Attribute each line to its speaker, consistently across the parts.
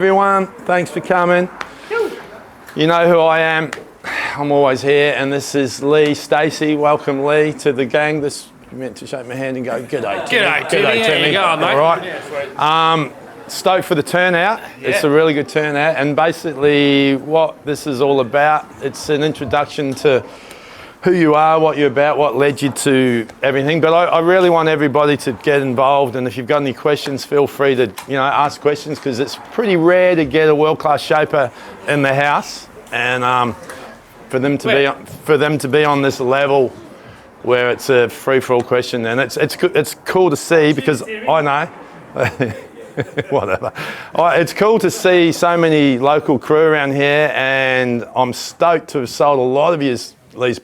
Speaker 1: Everyone, thanks for coming. You know who I am. I'm always here, and this is Lee, Stacey. Welcome, Lee, to the gang. This meant to shake my hand and go, "G'day, Timmy."
Speaker 2: G'day, Timmy.
Speaker 1: G'day, Timmy.
Speaker 2: How you going, mate?
Speaker 1: All right.
Speaker 2: Yeah,
Speaker 1: Stoked for the turnout.
Speaker 2: Yeah.
Speaker 1: It's a really good turnout, and basically, what this is all about, it's an introduction to who you are, what you're about, what led you to everything. But I really want everybody to get involved, and if you've got any questions, feel free to ask questions, because it's pretty rare to get a world-class shaper in the house, and for them to be on this level where it's a free-for-all question, and it's cool to see, because I know. Whatever. It's cool to see so many local crew around here, and I'm stoked to have sold a lot of these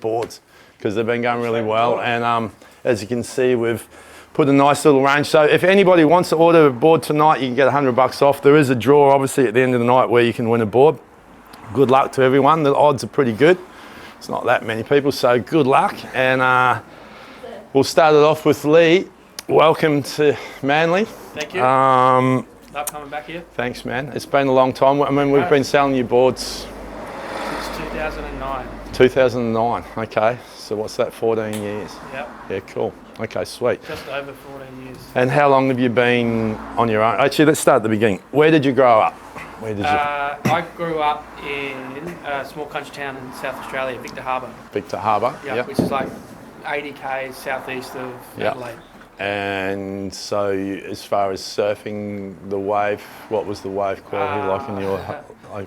Speaker 1: boards, because they've been going really well, and as you can see, we've put a nice little range. So if anybody wants to order a board tonight, you can get $100 off. There is a draw obviously at the end of the night where you can win a board. Good luck to everyone. The odds are pretty good. It's not that many people, so good luck. And we'll start it off with Lee. Welcome to Manly.
Speaker 2: Thank you. Love coming back here.
Speaker 1: Thanks, man. It's been a long time. I mean, we've been selling your boards
Speaker 2: since 2009.
Speaker 1: 2009, okay. So what's that, 14 years?
Speaker 2: Yep.
Speaker 1: Yeah, cool. Okay, sweet.
Speaker 2: Just over 14 years.
Speaker 1: And how long have you been on your own? Actually, let's start at the beginning. Where did you grow up? Where did you?
Speaker 2: I grew up in a small country town in South Australia, Victor Harbour.
Speaker 1: Victor Harbour,
Speaker 2: Yep. Which is like 80 k's southeast of Adelaide.
Speaker 1: And so, as far as surfing the wave, what was the wave quality like in your?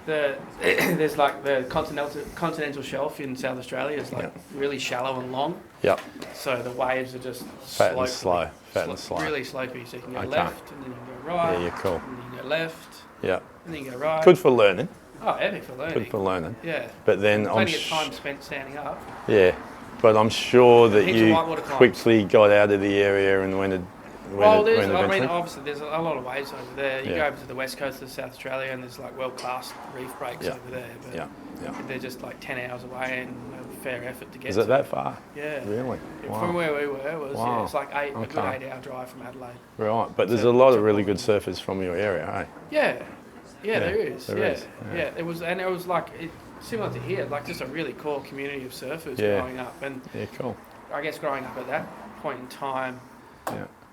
Speaker 2: There's like the continental shelf in South Australia is like really shallow and long.
Speaker 1: Yep.
Speaker 2: So the waves are just
Speaker 1: fat and slow.
Speaker 2: Really slopey. So you can go left, and then you can go right.
Speaker 1: Yeah, you're cool.
Speaker 2: And then you go left.
Speaker 1: Yeah.
Speaker 2: And then you go right.
Speaker 1: Good for learning.
Speaker 2: Oh, epic for learning.
Speaker 1: Good for learning.
Speaker 2: Yeah.
Speaker 1: But then
Speaker 2: plenty of time spent standing up.
Speaker 1: Yeah. But I'm sure that
Speaker 2: Heaps
Speaker 1: you
Speaker 2: of
Speaker 1: quickly got out of the area and went
Speaker 2: obviously there's a lot of waves over there. You go over to the west coast of South Australia and there's like world-class reef breaks over there. But they're just like 10 hours away and a fair effort to get to.
Speaker 1: Is it that far?
Speaker 2: Yeah.
Speaker 1: Really? Wow.
Speaker 2: From where we were, it's like a good 8-hour drive from Adelaide.
Speaker 1: Right, but there's a lot of really good surfers from your area, eh?
Speaker 2: Yeah, there is.
Speaker 1: There is.
Speaker 2: Yeah, it was like similar to here, like just a really cool community of surfers growing up. And
Speaker 1: cool.
Speaker 2: I guess growing up at that point in time,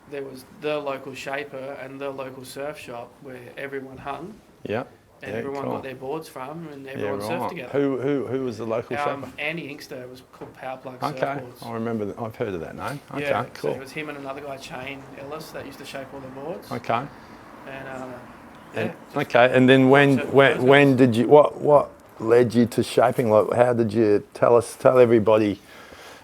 Speaker 2: there was the local shaper and the local surf shop where everyone hung.
Speaker 1: Yeah.
Speaker 2: And everyone got their boards from, and everyone surfed together.
Speaker 1: Who was the local shaper?
Speaker 2: Andy Inkster. It was called Powerplug
Speaker 1: Surfboards. Okay, I remember that. I've heard of that name. Okay, cool.
Speaker 2: So it was him and another guy, Shane Ellis, that used to shape all the boards.
Speaker 1: Okay.
Speaker 2: And
Speaker 1: and then when did you what led you to shaping? Like, how did you tell everybody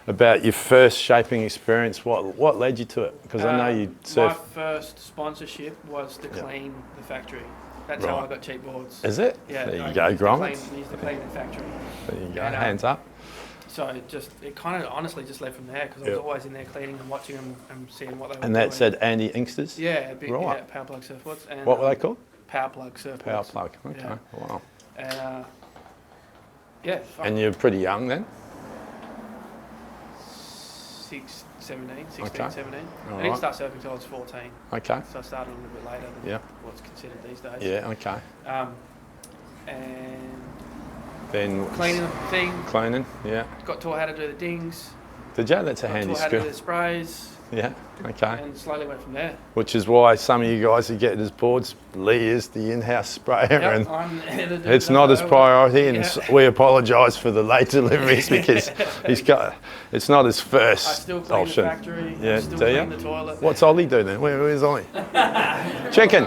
Speaker 1: about your first shaping experience? What led you to it? Because I know you surf.
Speaker 2: My first sponsorship was to clean the factory. That's how I got cheap boards.
Speaker 1: Is it?
Speaker 2: Yeah.
Speaker 1: There you go, Gromit.
Speaker 2: We used to clean the factory.
Speaker 1: There you go. Hands up.
Speaker 2: So it kind of honestly just led from there, because I was always in there cleaning and watching them and seeing what they were doing.
Speaker 1: And that said Andy Inksters?
Speaker 2: Yeah, Powerplug Surfboards. And,
Speaker 1: what were they called?
Speaker 2: Powerplug Surfboards.
Speaker 1: Powerplug, okay, wow.
Speaker 2: And
Speaker 1: and you're pretty young then?
Speaker 2: 16, 17.
Speaker 1: All
Speaker 2: I didn't start surfing until I was 14.
Speaker 1: Okay.
Speaker 2: So I started a little bit later than what's considered these days.
Speaker 1: Yeah, okay.
Speaker 2: And
Speaker 1: then
Speaker 2: cleaning the thing.
Speaker 1: Cleaning, yeah.
Speaker 2: Got taught how to do the dings.
Speaker 1: Did you? That's a handy skill.
Speaker 2: Got taught how to do the sprays.
Speaker 1: Yeah, okay.
Speaker 2: And slowly went from there.
Speaker 1: Which is why some of you guys who get his boards, Lee is the in-house sprayer, and it's not his priority, and we apologise for the late deliveries because it's not his first
Speaker 2: I still clean
Speaker 1: option.
Speaker 2: The factory.
Speaker 1: Yeah,
Speaker 2: I still clean the toilet.
Speaker 1: What's Ollie do then? Where's Ollie? Chicken.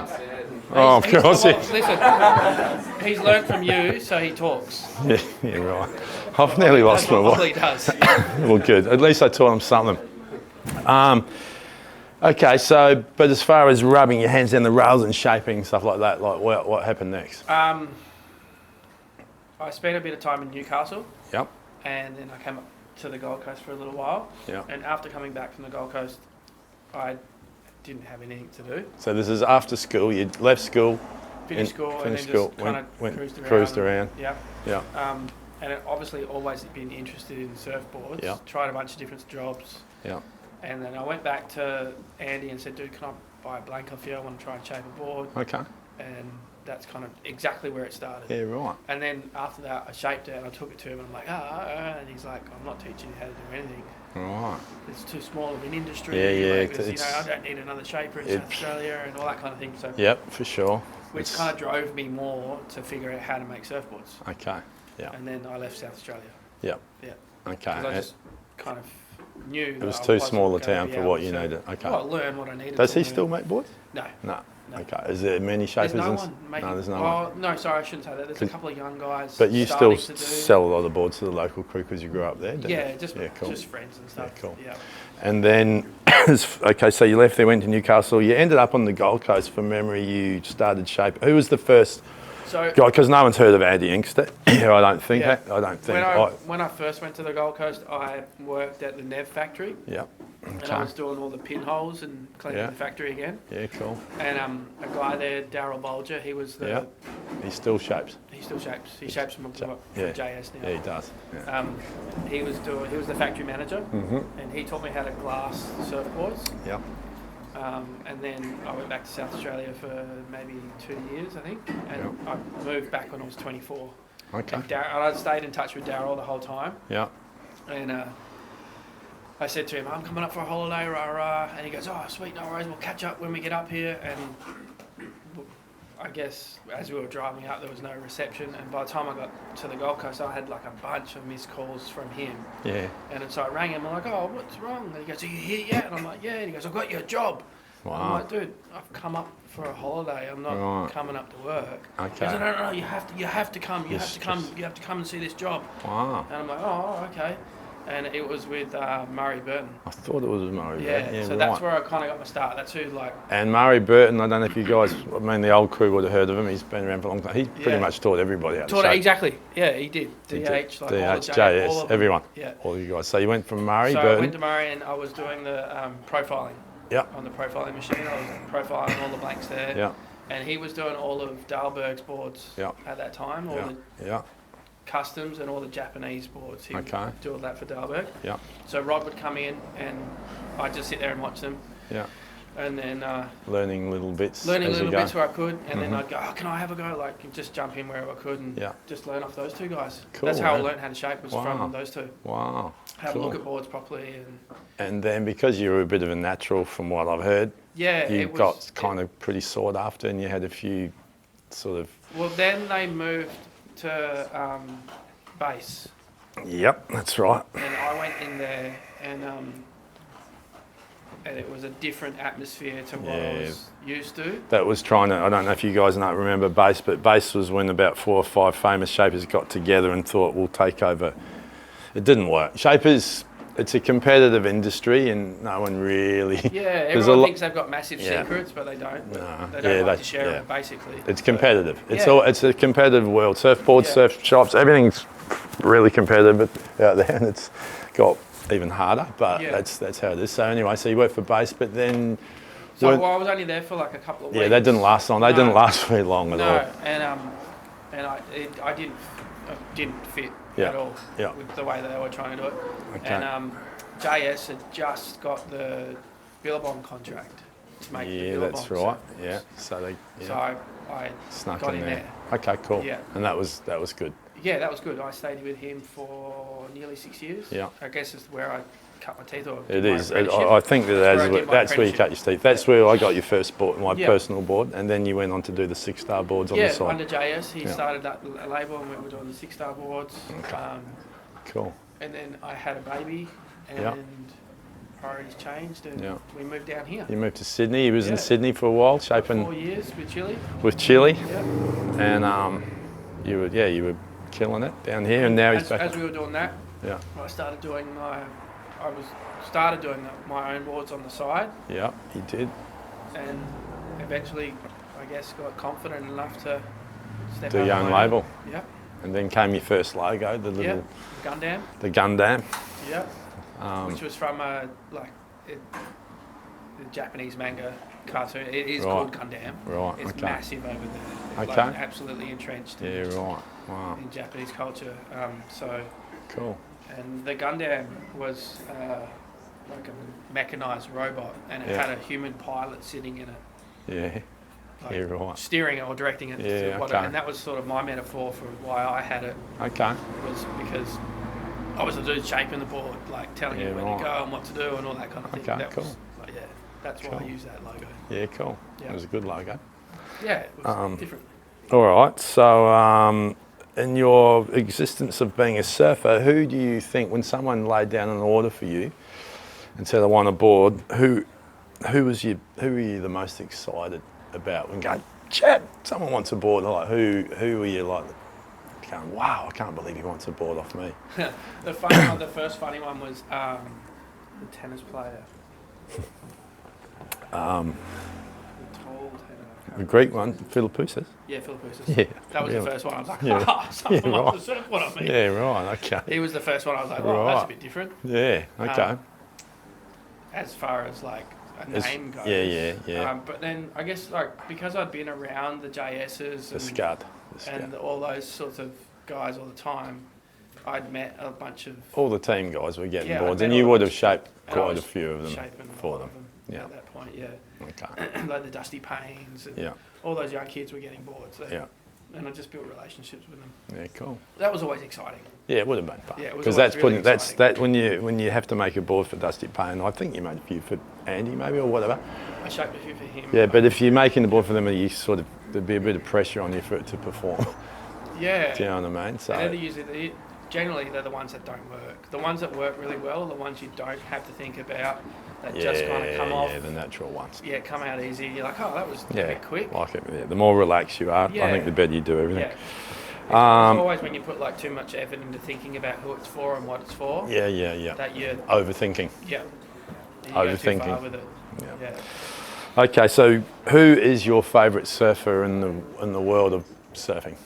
Speaker 1: Oh, of course.
Speaker 2: Listen, he's learned from you, so he talks.
Speaker 1: Yeah, right. I've nearly lost my voice.
Speaker 2: Ollie does.
Speaker 1: Well, good. At least I taught him something. Okay, so, but as far as rubbing your hands down the rails and shaping, stuff like that, like what happened next?
Speaker 2: I spent a bit of time in Newcastle.
Speaker 1: Yep.
Speaker 2: And then I came up to the Gold Coast for a little while.
Speaker 1: Yep.
Speaker 2: And after coming back from the Gold Coast, I didn't have anything to do.
Speaker 1: So this is after school, you left school.
Speaker 2: Finished school and then just kind of
Speaker 1: cruised around.
Speaker 2: Yeah.
Speaker 1: Yeah.
Speaker 2: And I've obviously always been interested in surfboards.
Speaker 1: Yeah.
Speaker 2: Tried a bunch of different jobs.
Speaker 1: Yeah.
Speaker 2: And then I went back to Andy and said, dude, can I buy a blanket for you? I want to try and shape a board.
Speaker 1: Okay.
Speaker 2: and that's kind of exactly where it started.
Speaker 1: Yeah, right.
Speaker 2: And then after that, I shaped it and I took it to him and I'm like, and he's like, I'm not teaching you how to do anything.
Speaker 1: Right.
Speaker 2: It's too small of an industry.
Speaker 1: Yeah.
Speaker 2: Like, you know, I don't need another shaper in South Australia and all that kind of thing. So
Speaker 1: yep, for sure.
Speaker 2: Which kind of drove me more to figure out how to make surfboards.
Speaker 1: Okay. Yeah.
Speaker 2: And then I left South Australia.
Speaker 1: Yep.
Speaker 2: Yeah.
Speaker 1: Okay.
Speaker 2: Because I just kind of knew
Speaker 1: it was too small a town for what you needed. Okay.
Speaker 2: Well, I learned what I needed.
Speaker 1: Does he still make boards?
Speaker 2: No.
Speaker 1: No. Okay. Is there many shapers?
Speaker 2: There's no one making.
Speaker 1: No, there's no one.
Speaker 2: No, sorry, I shouldn't say that. There's a couple of young guys.
Speaker 1: But you still sell a lot of boards to the local crew because you grew up there, didn't you?
Speaker 2: Just friends and stuff.
Speaker 1: Yeah, cool.
Speaker 2: Yeah.
Speaker 1: And then, okay, so you left there, went to Newcastle. You ended up on the Gold Coast. From memory, you started shape. Who was the first guy? Because no one's heard of Andy Inkster. I don't think.
Speaker 2: Yeah.
Speaker 1: I don't think.
Speaker 2: When I first went to the Gold Coast, I worked at the Nev factory.
Speaker 1: Yeah. Okay.
Speaker 2: And I was doing all the pinholes and cleaning the factory again.
Speaker 1: Yeah, cool.
Speaker 2: And a guy there, Daryl Bolger, he was the...
Speaker 1: Yeah. He still shapes.
Speaker 2: He still shapes. He shapes from JS now.
Speaker 1: Yeah, he does. Yeah.
Speaker 2: He was the factory manager, and he taught me how to glass surfboards.
Speaker 1: Yeah.
Speaker 2: And then I went back to South Australia for maybe 2 years, I think, and I moved back when I was 24.
Speaker 1: Okay.
Speaker 2: And I stayed in touch with Daryl the whole time.
Speaker 1: Yeah.
Speaker 2: And I said to him, I'm coming up for a holiday, rah. And he goes, oh, sweet, no worries, we'll catch up when we get up here. And I guess as we were driving up, there was no reception. And by the time I got to the Gold Coast, I had like a bunch of missed calls from him.
Speaker 1: Yeah.
Speaker 2: And so I rang him, I'm like, oh, what's wrong? And he goes, are you here yet? And I'm like, yeah. And he goes, I've got you a job.
Speaker 1: Wow.
Speaker 2: I'm like, dude, I've come up for a holiday. I'm not coming up to work.
Speaker 1: Okay.
Speaker 2: He goes, no, you have to come. You have to come and see this job.
Speaker 1: Wow.
Speaker 2: And I'm like, oh, okay. And it was with Murray Burton.
Speaker 1: I thought it was Murray Burton.
Speaker 2: Yeah, so that's where I kind of got my start. That's who, like...
Speaker 1: And Murray Burton, I don't know if you guys, I mean, the old crew would have heard of him. He's been around for a long time. He pretty much taught everybody how to shape.
Speaker 2: Exactly. Yeah, he did. DH, like
Speaker 1: DH,
Speaker 2: all the
Speaker 1: JS,
Speaker 2: all of them.
Speaker 1: everyone.
Speaker 2: Yeah.
Speaker 1: All you guys. So you went from Murray,
Speaker 2: Burton.
Speaker 1: Burton.
Speaker 2: I went to Murray and I was doing the profiling.
Speaker 1: Yeah.
Speaker 2: On the profiling machine. I was profiling all the blanks there.
Speaker 1: Yeah.
Speaker 2: And he was doing all of Dalberg's boards at that time. All the customs and all the Japanese boards. He would do all that for Dalberg.
Speaker 1: Yeah.
Speaker 2: So Rod would come in and I'd just sit there and watch them.
Speaker 1: Yeah.
Speaker 2: And then
Speaker 1: learning little bits.
Speaker 2: Learning little bits where I could, and then I'd go, oh, can I have a go? Like just jump in wherever I could and just learn off those two guys.
Speaker 1: Cool,
Speaker 2: that's how I learned how to shape was from those two.
Speaker 1: Wow.
Speaker 2: Have a look at boards properly
Speaker 1: and then because you were a bit of a natural from what I've heard, you got kind of pretty sought after and you had a few sort of...
Speaker 2: Well, then they moved to base.
Speaker 1: Yep, that's right.
Speaker 2: And I went in there and it was a different atmosphere to what I was used to.
Speaker 1: That was trying to, I don't know if you guys remember base, but base was when about 4 or 5 famous shapers got together and thought we'll take over. It didn't work. Shapers, it's a competitive industry and no one really...
Speaker 2: Yeah, everyone thinks they've got massive secrets, but they don't.
Speaker 1: No.
Speaker 2: They don't like to share it, basically.
Speaker 1: It's competitive. It's a competitive world. Surfboards, surf shops, everything's really competitive out there and it's got even harder, but that's how it is. So anyway, so you worked for base, but then...
Speaker 2: So I was only there for like a couple of weeks.
Speaker 1: Yeah, that didn't last long. They didn't last very long at all.
Speaker 2: And I didn't fit at all with the way they were trying to do it. Okay. And JS had just got the Billabong contract to make the Billabong.
Speaker 1: That's right. Yeah. So
Speaker 2: I
Speaker 1: snuck
Speaker 2: got
Speaker 1: in
Speaker 2: there.
Speaker 1: Okay, cool.
Speaker 2: Yeah.
Speaker 1: And that was good.
Speaker 2: Yeah, that was good. I stayed with him for nearly 6 years.
Speaker 1: Yeah.
Speaker 2: I guess it's where I cut my teeth.
Speaker 1: It is. I think that's where you cut your teeth. That's where I got your first board, my personal board, and then you went on to do the 6-star boards on the side.
Speaker 2: Yeah, under JS, he started that label and we were doing the 6-star boards.
Speaker 1: Okay. Cool.
Speaker 2: And then I had a baby and priorities changed and we moved down here.
Speaker 1: You moved to Sydney. You was in Sydney for a while, shaping...
Speaker 2: 4 years with Chile.
Speaker 1: With Chile.
Speaker 2: Yeah.
Speaker 1: And you were killing it down here, and now he's back.
Speaker 2: As we were doing that, I started doing my own boards on the side.
Speaker 1: Yeah, you did.
Speaker 2: And eventually, I guess, got confident enough to step
Speaker 1: do your own label.
Speaker 2: Yeah.
Speaker 1: And then came your first logo, the little
Speaker 2: Gundam.
Speaker 1: The Gundam.
Speaker 2: Yeah. Which was from the Japanese manga cartoon. It is called Gundam.
Speaker 1: Right.
Speaker 2: It's massive over there.
Speaker 1: Okay.
Speaker 2: Like, absolutely entrenched. In Japanese culture.
Speaker 1: Cool.
Speaker 2: And the Gundam was like a mechanised robot, and it had a human pilot sitting in it.
Speaker 1: Yeah.
Speaker 2: like
Speaker 1: Yeah, right.
Speaker 2: steering it or directing it.
Speaker 1: Yeah,
Speaker 2: to whatever.
Speaker 1: okay.
Speaker 2: And that was sort of my metaphor for why I had it.
Speaker 1: Okay.
Speaker 2: Was because I was the dude shaping the board, like telling you where to go and what to do and all that kind of thing.
Speaker 1: Okay,
Speaker 2: that
Speaker 1: cool.
Speaker 2: was, like, yeah, that's why I used that logo.
Speaker 1: Yeah, cool.
Speaker 2: Yeah.
Speaker 1: It was a good logo.
Speaker 2: Yeah, it was different.
Speaker 1: All right. So, in your existence of being a surfer, who do you think, when someone laid down an order for you and said, "I want a board," who were you the most excited about when going, "Chad, someone wants a board"? Like who were you like going, "Wow, I can't believe he wants a board off me"?
Speaker 2: The funny one, the first funny one was the tennis player. The tall tennis.
Speaker 1: The Greek one, Philippoussis.
Speaker 2: Yeah, Philippoussis.
Speaker 1: Yeah,
Speaker 2: That was
Speaker 1: really.
Speaker 2: the first one. I was like,
Speaker 1: Yeah.
Speaker 2: someone
Speaker 1: right.
Speaker 2: wants to surf one on me.
Speaker 1: Yeah, right. Okay.
Speaker 2: He was the first one. I was like, oh, that's a bit different.
Speaker 1: Yeah. Okay.
Speaker 2: As far as like a name goes.
Speaker 1: Yeah.
Speaker 2: But then I guess like because I'd been around the JSs
Speaker 1: The
Speaker 2: and,
Speaker 1: Scud.
Speaker 2: and all those sorts of guys all the time, I'd met a bunch of
Speaker 1: All the team guys were getting
Speaker 2: Yeah,
Speaker 1: boards,
Speaker 2: I
Speaker 1: and
Speaker 2: bet
Speaker 1: you
Speaker 2: all
Speaker 1: would
Speaker 2: the
Speaker 1: have shaped
Speaker 2: and I
Speaker 1: quite a
Speaker 2: was
Speaker 1: few of them
Speaker 2: shaping a
Speaker 1: for
Speaker 2: lot
Speaker 1: them.
Speaker 2: of them
Speaker 1: Yeah.
Speaker 2: at that point. Yeah,
Speaker 1: Okay.
Speaker 2: like the Dusty Paynes and
Speaker 1: Yeah.
Speaker 2: all those young kids were getting boards.
Speaker 1: Yeah.
Speaker 2: And I just built relationships with them.
Speaker 1: Yeah. Cool.
Speaker 2: That was always exciting.
Speaker 1: Yeah, it would have been fun.
Speaker 2: Yeah, it was
Speaker 1: Because
Speaker 2: always
Speaker 1: that's
Speaker 2: really
Speaker 1: putting that's
Speaker 2: exciting.
Speaker 1: that when you have to make a board for Dusty Payne. I think you made a few for Andy maybe or whatever.
Speaker 2: I shaped a few for him.
Speaker 1: Yeah, but if you're making the board for them, you sort of there'd be a bit of pressure on you for it to perform.
Speaker 2: Yeah.
Speaker 1: Do you know what I mean? So
Speaker 2: Generally, they're the ones that don't work. The ones that work really well are the ones you don't have to think about, that just kind of come off.
Speaker 1: Yeah, the natural ones.
Speaker 2: Yeah, come out easy. You're like, oh, that was a bit quick.
Speaker 1: Like it. Yeah. The more relaxed you are, I
Speaker 2: Yeah.
Speaker 1: think the better you do everything.
Speaker 2: Yeah. It's always when you put like too much effort into thinking about who it's for and what it's for.
Speaker 1: Yeah.
Speaker 2: That you're
Speaker 1: Overthinking.
Speaker 2: yeah. You
Speaker 1: Overthinking.
Speaker 2: Go too far with it.
Speaker 1: Yeah. Okay, so who is your favourite surfer in the world of surfing?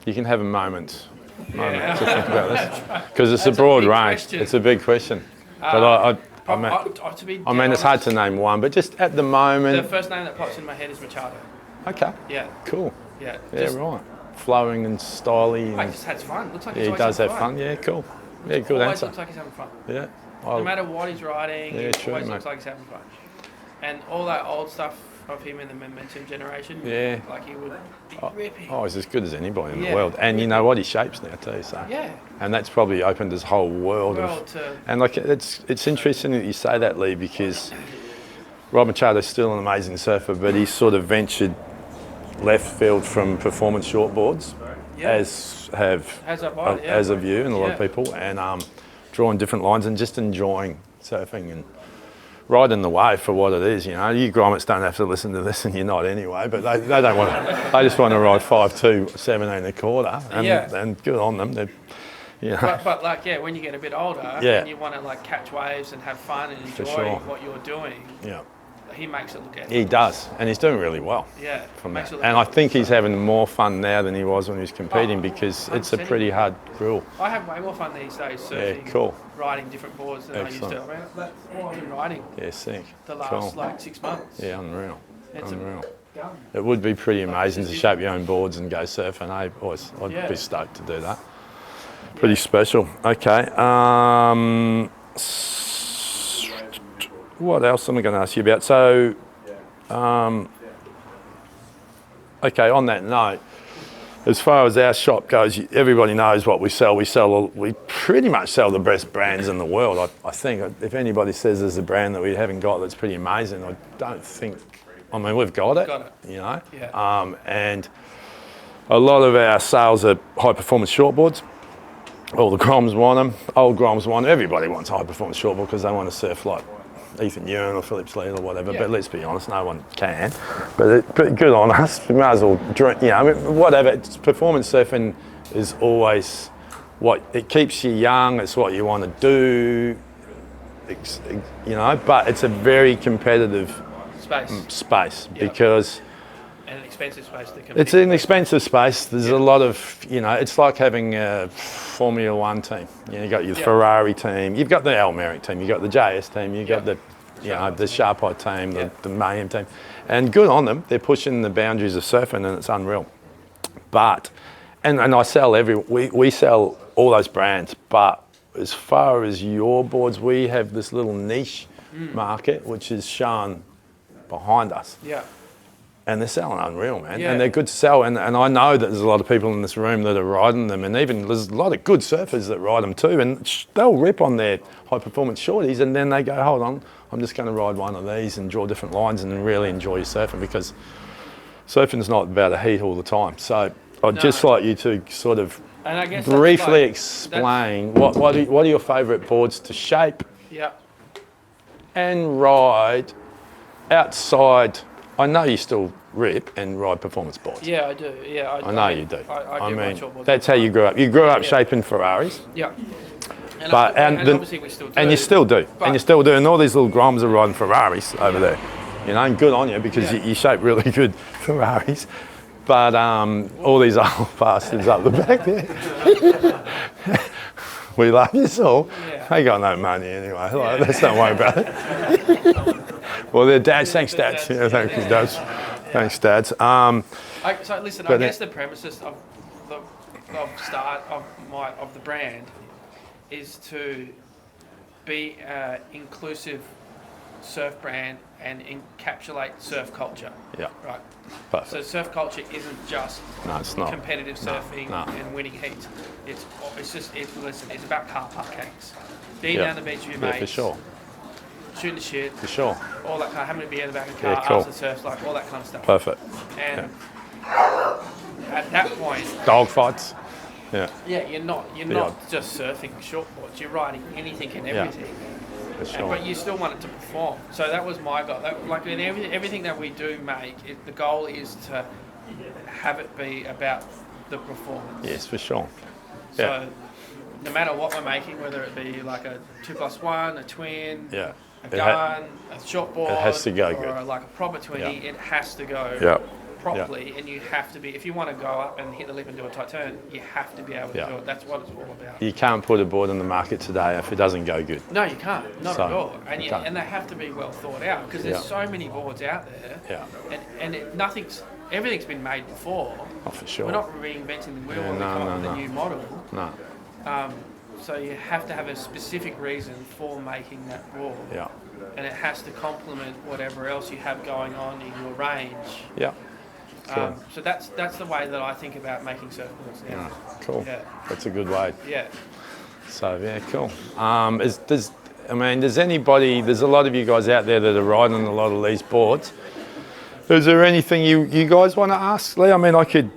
Speaker 1: You can have a moment to think about this because it's
Speaker 2: That's
Speaker 1: a broad
Speaker 2: big
Speaker 1: range.
Speaker 2: question.
Speaker 1: It's a big question, but
Speaker 2: To
Speaker 1: I mean, it's hard to name one, but just at the
Speaker 2: The
Speaker 1: moment.
Speaker 2: first name that pops in my head is Machado.
Speaker 1: Okay.
Speaker 2: Yeah.
Speaker 1: Cool.
Speaker 2: Yeah.
Speaker 1: Yeah, right. Flowing and styly.
Speaker 2: He
Speaker 1: And,
Speaker 2: just has fun. Looks like
Speaker 1: yeah,
Speaker 2: he's
Speaker 1: he
Speaker 2: always
Speaker 1: does have
Speaker 2: having
Speaker 1: fun. Yeah, cool. Yeah, good
Speaker 2: Always
Speaker 1: answer.
Speaker 2: looks like he's having fun.
Speaker 1: Yeah.
Speaker 2: No matter what he's riding,
Speaker 1: Yeah,
Speaker 2: he
Speaker 1: true,
Speaker 2: always
Speaker 1: mate.
Speaker 2: looks like he's having fun. And all that old stuff of him in the Momentum generation,
Speaker 1: Yeah.
Speaker 2: like he would be ripping.
Speaker 1: Oh, he's as good as anybody in the
Speaker 2: Yeah.
Speaker 1: world, and you know what? He shapes now too. So.
Speaker 2: Yeah.
Speaker 1: And that's probably opened his whole world of.
Speaker 2: To,
Speaker 1: And like it's interesting that you say that, Lee, because Rob Machado's still an amazing surfer, but he's sort of ventured left field from performance shortboards,
Speaker 2: Yeah.
Speaker 1: as have as have you and a lot of
Speaker 2: Yeah.
Speaker 1: people, and drawing different lines and just enjoying surfing and riding the wave for what it is. You know, you grommets don't have to listen to this, and you're not anyway. But they don't want to. They just want to ride 5'2", 17 a quarter, and good on them. They're, you know.
Speaker 2: but like when you get a bit older, and you want to like catch waves and have fun and enjoy what you're doing.
Speaker 1: Yeah.
Speaker 2: He makes it look effortless.
Speaker 1: He does, and he's doing really well.
Speaker 2: Yeah,
Speaker 1: from
Speaker 2: makes
Speaker 1: that.
Speaker 2: it look
Speaker 1: And I
Speaker 2: effortless.
Speaker 1: think he's having more fun now than he was when he was competing because it's a
Speaker 2: 100%.
Speaker 1: pretty hard drill.
Speaker 2: I have way more fun these days surfing,
Speaker 1: cool.
Speaker 2: riding different boards than I used to. I mean, that's all I've been riding
Speaker 1: Yeah, sick.
Speaker 2: the last
Speaker 1: Cool.
Speaker 2: like 6 months.
Speaker 1: Yeah, unreal.
Speaker 2: It's
Speaker 1: Unreal. It would be pretty amazing to shape your own boards and go surfing. Eh, boys? I'd be stoked to do that. Pretty special. Okay. What else am I going to ask you about? So, okay, on that note, as far as our shop goes, everybody knows what we sell. We pretty much sell the best brands in the world. I think if anybody says there's a brand that we haven't got that's pretty amazing, I don't think. I mean, we've got it. You know.
Speaker 2: Yeah.
Speaker 1: And a lot of our sales are high performance shortboards. All the Groms want them. Old Groms want them. Everybody wants high performance shortboard because they want to surf like Ethan Ewan or Philip Sleet or whatever, but let's be honest, no one can. But good on us. We might as well drink, you know, whatever. It's performance surfing is always it keeps you young. It's what you want to do, you know. But it's a very competitive space because.
Speaker 2: And an expensive space to compete.
Speaker 1: It's an expensive space. There's a lot of, you know, it's like having a Formula One team. You know, you've got your Ferrari team, you've got the Almeric team, you've got the JS team, you've got the, you know, the Sharpeye team, the Mayhem team. And good on them. They're pushing the boundaries of surfing and it's unreal. But, and I sell we sell all those brands, but as far as your boards, we have this little niche market, which is shown behind us.
Speaker 2: Yeah.
Speaker 1: And they're selling unreal, man.
Speaker 2: Yeah.
Speaker 1: And they're good to sell. And I know that there's a lot of people in this room that are riding them. And even there's a lot of good surfers that ride them too. And they'll rip on their high performance shorties. And then they go, hold on, I'm just going to ride one of these and draw different lines and really enjoy your surfing, because surfing's not about a heat all the time. So I'd just like you to sort of
Speaker 2: And I guess
Speaker 1: briefly
Speaker 2: like,
Speaker 1: explain what are your favourite boards to shape
Speaker 2: Yeah.
Speaker 1: and ride outside. I know you still rip and ride performance boards.
Speaker 2: Yeah, I do. Yeah,
Speaker 1: I know you do.
Speaker 2: I do
Speaker 1: mean,
Speaker 2: ride shortboards.
Speaker 1: that's how you grew up. You grew up shaping Ferraris.
Speaker 2: Yeah. And
Speaker 1: But and
Speaker 2: obviously we still do.
Speaker 1: And you still do.
Speaker 2: But-
Speaker 1: And you're still doing. All these little groms are riding Ferraris over there. You know, and good on you, because you shape really good Ferraris. But all these old bastards up the back there. We love you all.
Speaker 2: Yeah.
Speaker 1: They got no money anyway. Like, let's don't worry about it. Well, they're dads. Thanks, dads. Yeah, thanks, dads. Thanks, dads.
Speaker 2: So listen,
Speaker 1: but
Speaker 2: I guess the premises of the start of the brand is to be an inclusive surf brand and encapsulate surf culture.
Speaker 1: Yeah.
Speaker 2: Right.
Speaker 1: Perfect.
Speaker 2: So surf culture isn't just
Speaker 1: No, it's not.
Speaker 2: competitive surfing
Speaker 1: no.
Speaker 2: and winning heats. Listen, it's about car park hacks. Being
Speaker 1: Yeah.
Speaker 2: down the beach with your
Speaker 1: Yeah,
Speaker 2: mates,
Speaker 1: for sure.
Speaker 2: shooting the shit,
Speaker 1: For sure.
Speaker 2: all that kind of, having a beer in the back of the car
Speaker 1: Yeah, cool.
Speaker 2: after the surf, like all that kind of stuff.
Speaker 1: Perfect.
Speaker 2: And at that point,
Speaker 1: Dog fights. Yeah.
Speaker 2: yeah, you're not just surfing shortboards. You're riding anything and everything.
Speaker 1: For sure.
Speaker 2: But you still want it to perform. So that was my goal. Like in everything that we do make, the goal is to have it be about the performance.
Speaker 1: Yes, for sure.
Speaker 2: So
Speaker 1: Yeah.
Speaker 2: no matter what we're making, whether it be like a 2+1, a twin,
Speaker 1: Yeah.
Speaker 2: a gun, a shortboard,
Speaker 1: it has to go
Speaker 2: or
Speaker 1: good.
Speaker 2: like a proper 20, it has to go
Speaker 1: Yeah.
Speaker 2: properly, and you have to be, if you want to go up and hit the lip and do a tight turn, you have to be able to
Speaker 1: Yeah.
Speaker 2: do it. That's what it's all about.
Speaker 1: You can't put a board on the market today if it doesn't go good.
Speaker 2: No, you can't. Not
Speaker 1: So,
Speaker 2: at all. And,
Speaker 1: you can't.
Speaker 2: and they have to be well thought out, because there's
Speaker 1: Yeah.
Speaker 2: so many boards out there,
Speaker 1: Yeah.
Speaker 2: and everything's been made before.
Speaker 1: Oh, for sure.
Speaker 2: We're not reinventing the wheel
Speaker 1: Yeah,
Speaker 2: when we
Speaker 1: no,
Speaker 2: come up
Speaker 1: no,
Speaker 2: with
Speaker 1: no.
Speaker 2: a new model.
Speaker 1: No.
Speaker 2: So you have to have a specific reason for making that board.
Speaker 1: Yeah.
Speaker 2: And it has to complement whatever else you have going on in your range.
Speaker 1: Yeah. Cool.
Speaker 2: So that's the way that I think about making surfboards now.
Speaker 1: Cool.
Speaker 2: Yeah.
Speaker 1: That's a good way.
Speaker 2: Yeah.
Speaker 1: So yeah, cool. There's anybody? There's a lot of you guys out there that are riding a lot of these boards. Is there anything you guys want to ask, Lee? I mean, I can.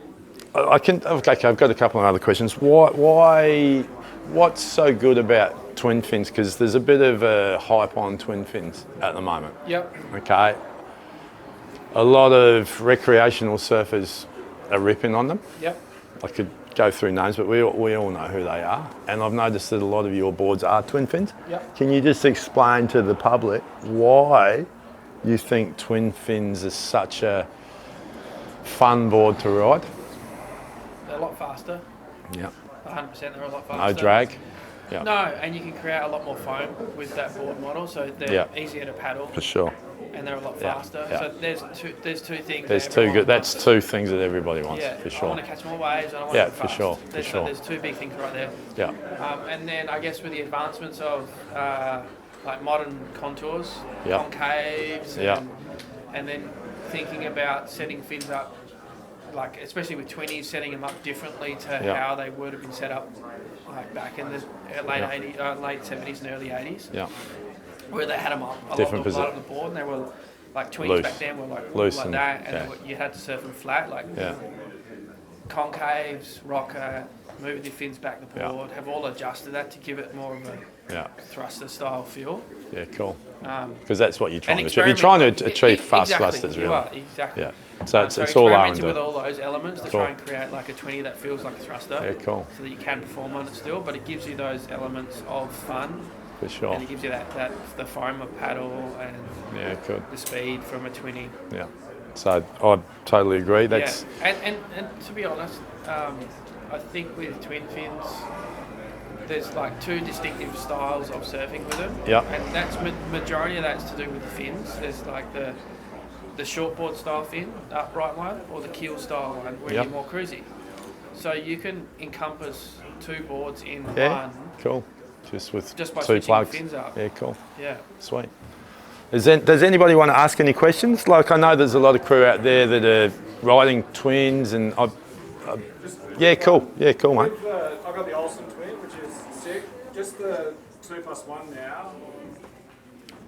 Speaker 1: Okay, I've got a couple of other questions. What's so good about twin fins? Because there's a bit of a hype on twin fins at the moment.
Speaker 2: Yep.
Speaker 1: Okay. A lot of recreational surfers are ripping on them.
Speaker 2: Yep.
Speaker 1: I could go through names, but we all know who they are. And I've noticed that a lot of your boards are twin fins.
Speaker 2: Yep.
Speaker 1: Can you just explain to the public why you think twin fins is such a fun board to ride?
Speaker 2: They're a lot faster.
Speaker 1: Yeah.
Speaker 2: 100%, they're a lot faster.
Speaker 1: No drag. Yeah.
Speaker 2: No, and you can create a lot more foam with that board model, so they're easier to paddle,
Speaker 1: For sure.
Speaker 2: and they're a lot
Speaker 1: Yeah,
Speaker 2: faster.
Speaker 1: yeah.
Speaker 2: So there's two things.
Speaker 1: There's
Speaker 2: that
Speaker 1: two
Speaker 2: everyone
Speaker 1: good. That's
Speaker 2: wants.
Speaker 1: two things that everybody wants.
Speaker 2: Yeah,
Speaker 1: For
Speaker 2: I
Speaker 1: sure.
Speaker 2: want to catch more waves. I don't want
Speaker 1: Yeah,
Speaker 2: to go
Speaker 1: for
Speaker 2: fast.
Speaker 1: sure, for
Speaker 2: There's,
Speaker 1: sure.
Speaker 2: There's two big things right there.
Speaker 1: Yeah.
Speaker 2: And then I guess with the advancements of like modern contours,
Speaker 1: Yeah.
Speaker 2: concaves,
Speaker 1: Yeah.
Speaker 2: and then thinking about setting fins up, like especially with 20s, setting them up differently to
Speaker 1: Yeah.
Speaker 2: how they would have been set up like back in the late 70s and early 80s,
Speaker 1: Yeah.
Speaker 2: where they had them up a
Speaker 1: Different
Speaker 2: lot of the board, and they were like 20s
Speaker 1: Loose.
Speaker 2: back then were like
Speaker 1: Loose
Speaker 2: like
Speaker 1: and-
Speaker 2: that, and
Speaker 1: yeah.
Speaker 2: you had to surf them flat, like
Speaker 1: Yeah.
Speaker 2: concaves, rocker, moving the fins back the
Speaker 1: Yeah.
Speaker 2: board, have all adjusted that to give it more of a
Speaker 1: Yeah.
Speaker 2: thruster style feel.
Speaker 1: Yeah. Cool.
Speaker 2: Um,
Speaker 1: Because that's what you're trying
Speaker 2: and
Speaker 1: to achieve. You're trying to achieve fast
Speaker 2: exactly,
Speaker 1: thrusters,
Speaker 2: you
Speaker 1: really.
Speaker 2: are, exactly.
Speaker 1: Yeah. So it's all
Speaker 2: experimenting
Speaker 1: R&D.
Speaker 2: with all those elements to
Speaker 1: Cool.
Speaker 2: try and create like a 20 that feels like a thruster.
Speaker 1: Yeah. Cool.
Speaker 2: So that you can perform on it still, but it gives you those elements of fun,
Speaker 1: For sure.
Speaker 2: and it gives you that the foam of paddle and
Speaker 1: Yeah. Good.
Speaker 2: the speed from a 20.
Speaker 1: Yeah. So I totally agree. That's
Speaker 2: yeah. And to be honest, I think with twin fins, there's like two distinctive styles of surfing with them.
Speaker 1: Yeah.
Speaker 2: And that's majority of that's to do with the fins. There's like the shortboard style fin, the upright one, or the keel style one, where
Speaker 1: Yep.
Speaker 2: you're more cruisy. So you can encompass two boards in
Speaker 1: yeah.
Speaker 2: one
Speaker 1: Cool. Just with
Speaker 2: just by
Speaker 1: two
Speaker 2: switching
Speaker 1: plugs.
Speaker 2: the fins up.
Speaker 1: Yeah. Cool.
Speaker 2: Yeah.
Speaker 1: Sweet. Does anybody want to ask any questions? Like, I know there's a lot of crew out there that are riding twins, and yeah, cool, mate.
Speaker 3: I've got the Olsen twin, which is sick. Just the 2+1 now.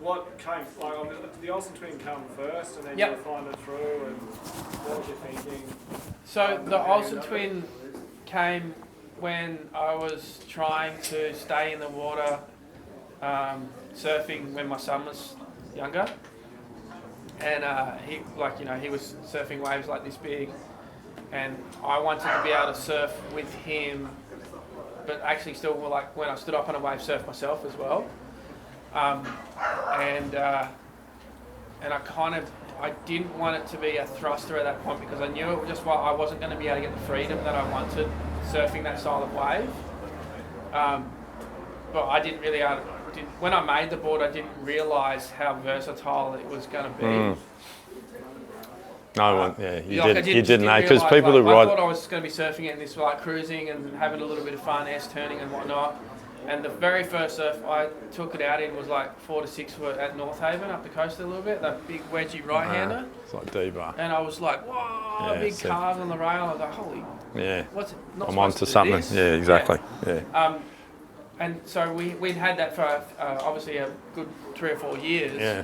Speaker 3: What came, like, the Olsen twin come first, and then you refined it through, and what was you thinking?
Speaker 2: So the Olsen twin came when I was trying to stay in the water, surfing when my son was younger, and he was surfing waves like this big, and I wanted to be able to surf with him, but actually still, like, when I stood up on a wave, surf myself as well. And I didn't want it to be a thruster at that point, because I knew it just I wasn't going to be able to get the freedom that I wanted surfing that style of wave. But I didn't really, when I made the board, I didn't realise how versatile it was going to be.
Speaker 1: No one, you didn't know, because people who
Speaker 2: I
Speaker 1: ride.
Speaker 2: thought I was going to be surfing it in this, like, cruising and having a little bit of fun, S-turning and whatnot. And the very first surf I took it out in was like 4 to 6 foot at North Haven, up the coast a little bit, that big wedgy right-hander.
Speaker 1: It's like D-bar.
Speaker 2: And I was like, whoa, big calves on the rail. I was like, holy, what's it? Not
Speaker 1: I'm
Speaker 2: supposed
Speaker 1: onto
Speaker 2: to do
Speaker 1: something.
Speaker 2: this?
Speaker 1: Yeah, exactly. Yeah.
Speaker 2: And so we'd had that for obviously a good 3 or 4 years.
Speaker 1: Yeah.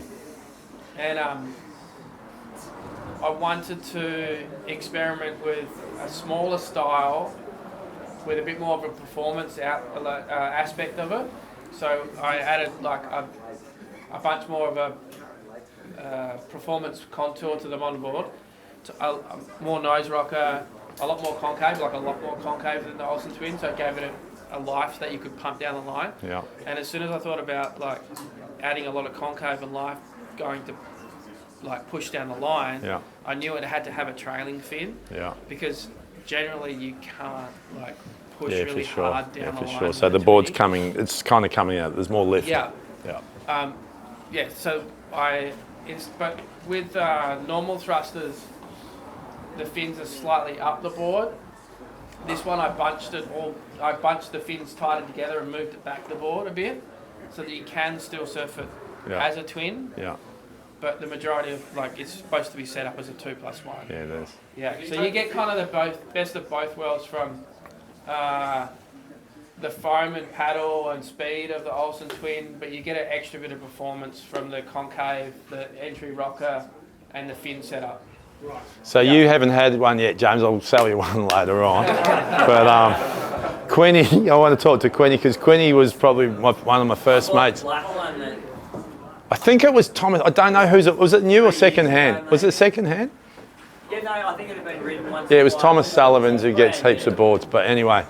Speaker 2: And I wanted to experiment with a smaller style with a bit more of a performance aspect of it. So I added like a bunch more of a performance contour to them on board. A more nose rocker, a lot more concave than the Olsen twin, so it gave it a life that you could pump down the line.
Speaker 1: Yeah.
Speaker 2: And as soon as I thought about like adding a lot of concave and life going to like push down the line, I knew it had to have a trailing fin. Yeah. Because generally you can't like push really hard down the line.
Speaker 1: Sure. So the board's it's kind of coming out. There's more lift.
Speaker 2: Yeah. Yeah. So but with normal thrusters, the fins are slightly up the board. This one I bunched the fins tighter together and moved it back the board a bit, so that you can still surf it as a twin. Yeah. But the majority of it's supposed to be set up as a 2+1.
Speaker 1: Yeah, it is.
Speaker 2: Yeah. So you get kind of the best of both worlds from the foam and paddle and speed of the Olsen twin, but you get an extra bit of performance from the concave, the entry rocker, and the fin setup.
Speaker 3: Right.
Speaker 1: So you haven't had one yet, James. I'll sell you one later on. But Quinny, I want to talk to Quinny, because Quinny was probably one of my first mates. I think it was Thomas. I don't know whose it was. It new or second hand? Was it second hand?
Speaker 4: Yeah, no, I think it had been ridden once.
Speaker 1: Yeah, it was Thomas Sullivan's, who gets heaps of boards. But anyway,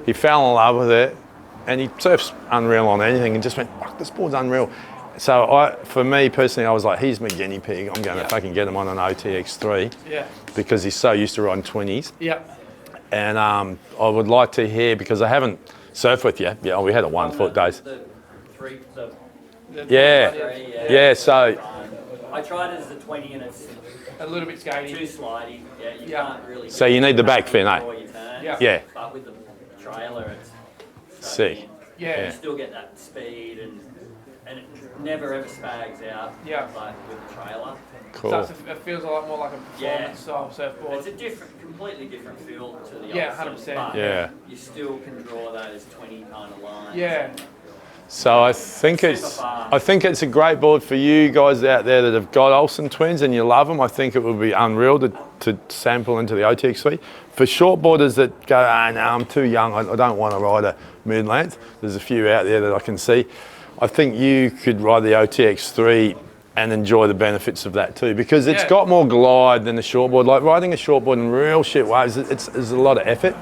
Speaker 1: he fell in love with it, and he surfs unreal on anything, and just went, fuck, this board's unreal. So for me personally, I was like, he's my guinea pig. I'm going to fucking get him on an OTX3 because he's so used to riding 20s. Yeah. And I would like to hear, because I haven't surfed with you. Yeah, we had a 1 foot days. Yeah. So
Speaker 4: I tried it as a 20, and it's
Speaker 2: a little bit skatey.
Speaker 4: Too slidey. Yeah, you can't really.
Speaker 1: So you need the back fin, eh?
Speaker 4: Yeah. But with the trailer, it's
Speaker 1: sick.
Speaker 2: Yeah.
Speaker 4: You still get that speed, and it never ever spags out. Yeah. Like with the trailer.
Speaker 1: Cool.
Speaker 2: So it feels a lot more like a performance style surfboard.
Speaker 4: It's a completely different feel to the
Speaker 2: 100%.
Speaker 1: Yeah.
Speaker 4: You still can draw those 20 kind of lines.
Speaker 2: Yeah.
Speaker 1: So I think it's a great board for you guys out there that have got Olsen twins and you love them. I think it would be unreal to sample into the OTX3. For shortboarders that go, no, I'm too young, I don't want to ride a mid-length. There's a few out there that I can see. I think you could ride the OTX3 and enjoy the benefits of that too, because it's got more glide than the shortboard. Like riding a shortboard in real shit waves, it's a lot of effort.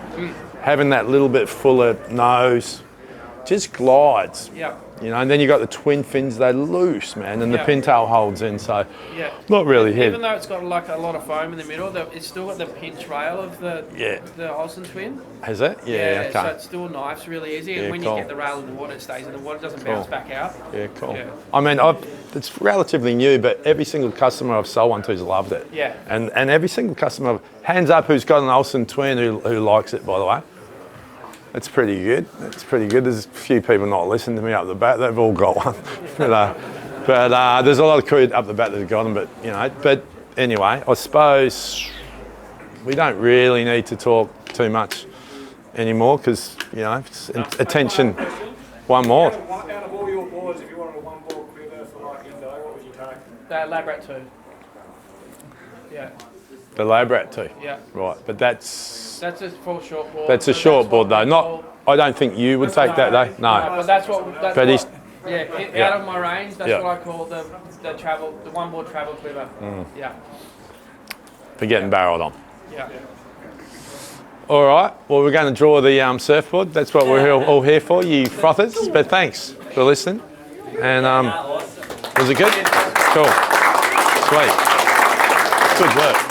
Speaker 1: Having that little bit fuller nose just glides. Yeah. You know, and then you got the twin fins, they're loose, man, and the pintail holds in, so not really heavy.
Speaker 2: Even though it's got like a lot of foam in the middle, it's still got the pinch rail of the Olsen twin.
Speaker 1: Has it? Yeah, okay.
Speaker 2: So it still knifes really easy, and when you get the rail in the water, it stays in the water, it doesn't bounce back out.
Speaker 1: Yeah, cool. Yeah. I mean, it's relatively new, but every single customer I've sold one to has loved it. Yeah. And every single customer, hands up who's got an Olsen twin who likes it, by the way. It's pretty good. It's pretty good. There's a few people not listening to me up the back. They've all got one. But But there's a lot of crew up the back that have got them, but, you know, but anyway, I suppose we don't really need to talk too much anymore because, you know, attention. One more.
Speaker 3: Out of all your boards, if you wanted a one board quiver for like Indo, what would you take?
Speaker 2: Labrat 2. Yeah.
Speaker 1: The Labrat 2?
Speaker 2: Yeah.
Speaker 1: Right, but that's
Speaker 2: a full short board.
Speaker 1: That's a short board though. Not. I don't think you would take that though. No.
Speaker 2: But that's what. That's
Speaker 1: but
Speaker 2: what, out of my range, that's
Speaker 1: Yeah.
Speaker 2: what I call the one board travel quiver. Yeah.
Speaker 1: For getting barreled on.
Speaker 2: Yeah.
Speaker 1: All right. Well, we're going to draw the surfboard. That's what we're all here for, you frothers. But thanks for listening. And was it good? Cool. Sweet. Good work.